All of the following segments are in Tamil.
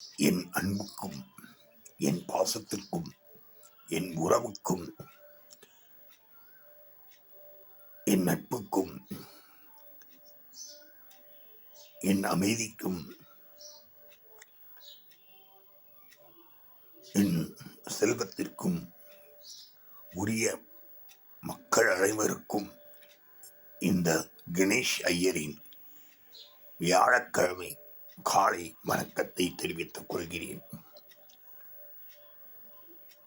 என் அன்புக்கும் என் பாசத்திற்கும் என் உறவுக்கும் என் நட்புக்கும் என் அமைதிக்கும் என் செல்வத்திற்கும் உரிய மக்கள் அனைவருக்கும் இந்த கணேஷ் ஐயரின் வியாழக்கிழமை காலை வணக்கத்தை தெரிவித்துக் கொள்கிறேன்.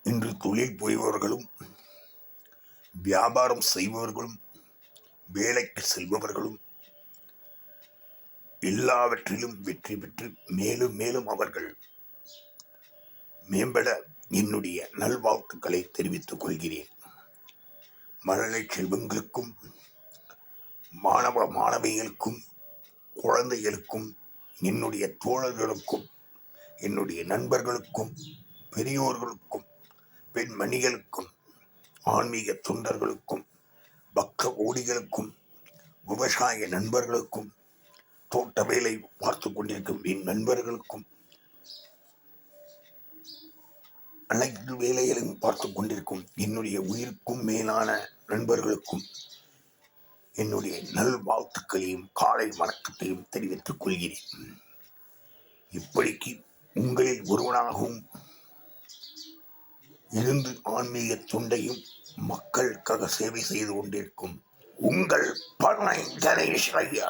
இன்று தொழில் புரிபவர்களும் வியாபாரம் செய்பவர்களும் வேலைக்கு செல்பவர்களும் எல்லாவற்றிலும் வெற்றி பெற்று மேலும் மேலும் அவர்கள் மேம்பட என்னுடைய நல்வாழ்த்துக்களை தெரிவித்துக் கொள்கிறேன். மழலை செல்வங்களுக்கும் மாணவ மாணவிகளுக்கும் குழந்தைகளுக்கும் என்னுடைய தோழர்களுக்கும் என்னுடைய நண்பர்களுக்கும் பெரியோர்களுக்கும் பெண்மணிகளுக்கும் ஆன்மீக தொண்டர்களுக்கும் பக்த கோடிகளுக்கும் விவசாய நண்பர்களுக்கும் தோட்ட வேலை பார்த்து கொண்டிருக்கும் என் நண்பர்களுக்கும் அனைத்து வேலைகளையும் பார்த்து கொண்டிருக்கும் என்னுடைய உயிருக்கும் மேலான நண்பர்களுக்கும் என்னுடைய நல்வாழ்த்துக்களையும் காலை வணக்கத்தையும் தெரிவித்துக் கொள்கிறேன். இப்படிக்கு உங்களில் ஒருவனாகவும் இருந்து ஆன்மீக தொண்டையும் மக்களுக்காக சேவை செய்து கொண்டிருக்கும் உங்கள் பழனி கணேஷ் ஐயா.